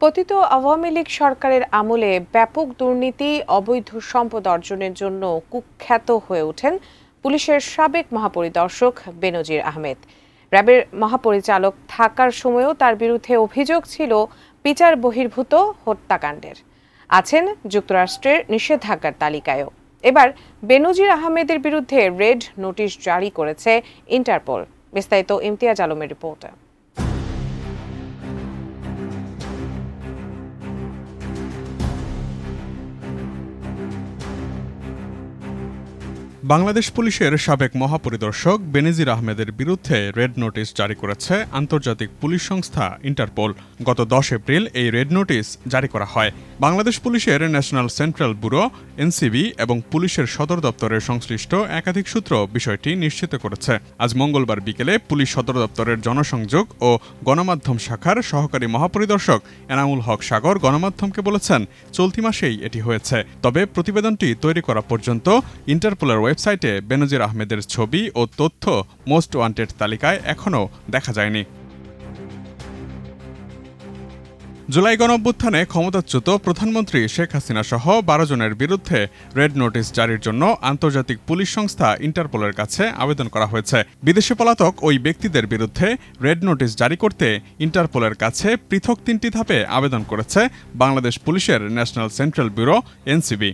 পতিত আওয়ামী লীগ সরকারের আমলে ব্যাপক দুর্নীতি, অবৈধ সম্পদ অর্জনের জন্য কুখ্যাত হয়ে ওঠেন পুলিশের সাবেক মহাপরিদর্শক বেনজির আহমেদ। র্যাবের মহাপরিচালক থাকার সময়ও তার বিরুদ্ধে অভিযোগ ছিল বিচার বহির্ভূত হত্যাকাণ্ডের। আছেন যুক্তরাষ্ট্রের নিষেধাজ্ঞার তালিকায়ও। এবার বেনজির আহমেদের বিরুদ্ধে রেড নোটিশ জারি করেছে ইন্টারপোল। বিস্তারিত ইমতিয়াজ আলমের রিপোর্টে। বাংলাদেশ পুলিশের সাবেক মহাপরিদর্শক বেনজির আহমেদের বিরুদ্ধে রেড নোটিশ জারি করেছে আন্তর্জাতিক পুলিশ সংস্থা ইন্টারপোল। গত 10 এপ্রিল এই রেড নোটিশ জারি করা হয়। বাংলাদেশ পুলিশের ন্যাশনাল সেন্ট্রাল ব্যুরো এনসিবি এবং পুলিশের সদর দপ্তরের সংশ্লিষ্ট একাধিক সূত্র বিষয়টি নিশ্চিত করেছে। আজ মঙ্গলবার বিকেলে পুলিশ সদর দপ্তরের জনসংযোগ ও গণমাধ্যম শাখার সহকারী মহাপরিদর্শক এনামুল হক সাগর গণমাধ্যমকে বলেছেন, চলতি মাসেই এটি হয়েছে। তবে প্রতিবেদনটি তৈরি করা পর্যন্ত ইন্টারপোলের ওয়েবসাইটে বেনজির আহমেদের ছবি ও তথ্য মোস্ট ওয়ান্টেড তালিকায় এখনও দেখা যায়নি। জুলাই গণঅভ্যুত্থানে ক্ষমতাচ্যুত প্রধানমন্ত্রী শেখ হাসিনা সহ 12 জনের বিরুদ্ধে রেড নোটিশ জারির জন্য আন্তর্জাতিক পুলিশ সংস্থা ইন্টারপোলের কাছে আবেদন করা হয়েছে। বিদেশে পলাতক ওই ব্যক্তিদের বিরুদ্ধে রেড নোটিশ জারি করতে ইন্টারপোলের কাছে পৃথক 3টি ধাপে আবেদন করেছে বাংলাদেশ পুলিশের ন্যাশনাল সেন্ট্রাল ব্যুরো এনসিবি।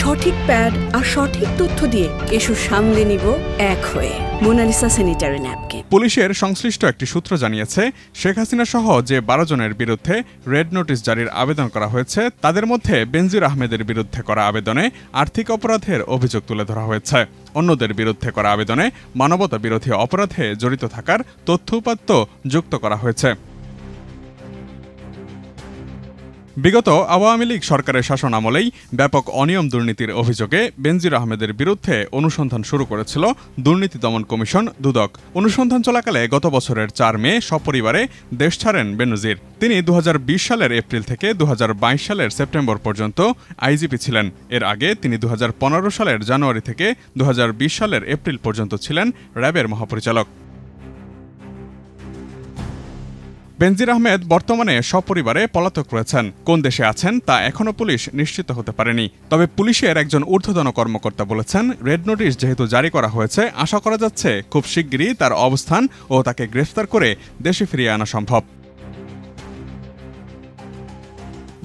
সঠিক প্যাড আর সঠিক তথ্য দিয়ে এসব সামলে নিব এক হয়ে। Monalisa sanitary napkin. পুলিশের সংশ্লিষ্ট একটি সূত্র জানিয়েছে, শেখ হাসিনা সহ যে 12 জনের বিরুদ্ধে রেড নোটিশ জারির আবেদন করা হয়েছে তাদের মধ্যে বেনজির আহমেদের বিরুদ্ধে করা আবেদনে আর্থিক অপরাধের অভিযোগ তুলে ধরা হয়েছে। অন্যদের বিরুদ্ধে করা আবেদনে মানবতা বিরোধী অপরাধে জড়িত থাকার তথ্য উপাত্ত যুক্ত করা হয়েছে। বিগত আওয়ামী লীগ সরকারের শাসন আমলেই ব্যাপক অনিয়ম দুর্নীতির অভিযোগে বেনজির আহমেদের বিরুদ্ধে অনুসন্ধান শুরু করেছিল দুর্নীতি দমন কমিশন দুদক। অনুসন্ধান চলাকালে গত বছরের 4 মে সপরিবারে দেশ ছাড়েন বেনজির। তিনি 2020 সালের এপ্রিল থেকে 2022 সালের সেপ্টেম্বর পর্যন্ত আইজিপি ছিলেন। এর আগে তিনি 2015 সালের জানুয়ারি থেকে 2020 সালের এপ্রিল পর্যন্ত ছিলেন র্যাবের মহাপরিচালক। বেনজির আহমেদ বর্তমানে সপরিবারে পলাতক রয়েছেন। কোন দেশে আছেন তা এখনও পুলিশ নিশ্চিত হতে পারেনি। তবে পুলিশের একজন ঊর্ধ্বতন কর্মকর্তা বলেছেন, রেড নোটিশ যেহেতু জারি করা হয়েছে, আশা করা যাচ্ছে খুব শিগগিরই তার অবস্থান ও তাকে গ্রেফতার করে দেশে ফিরিয়ে আনা সম্ভব।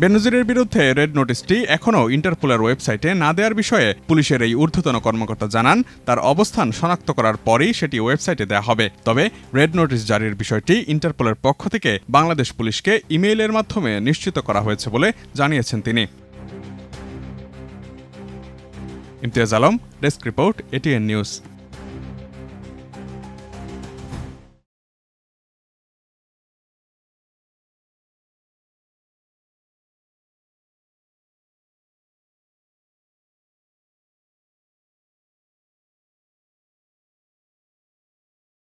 বেনজিরের বিরুদ্ধে রেড নোটিশটি এখনও ইন্টারপোলের ওয়েবসাইটে না দেওয়ার বিষয়ে পুলিশের এই ঊর্ধ্বতন কর্মকর্তা জানান, তার অবস্থান শনাক্ত করার পরই সেটি ওয়েবসাইটে দেওয়া হবে। তবে রেড নোটিশ জারির বিষয়টি ইন্টারপোলের পক্ষ থেকে বাংলাদেশ পুলিশকে ইমেইলের মাধ্যমে নিশ্চিত করা হয়েছে বলে জানিয়েছেন তিনি। Imtiaz Alam, desk report, ATN news.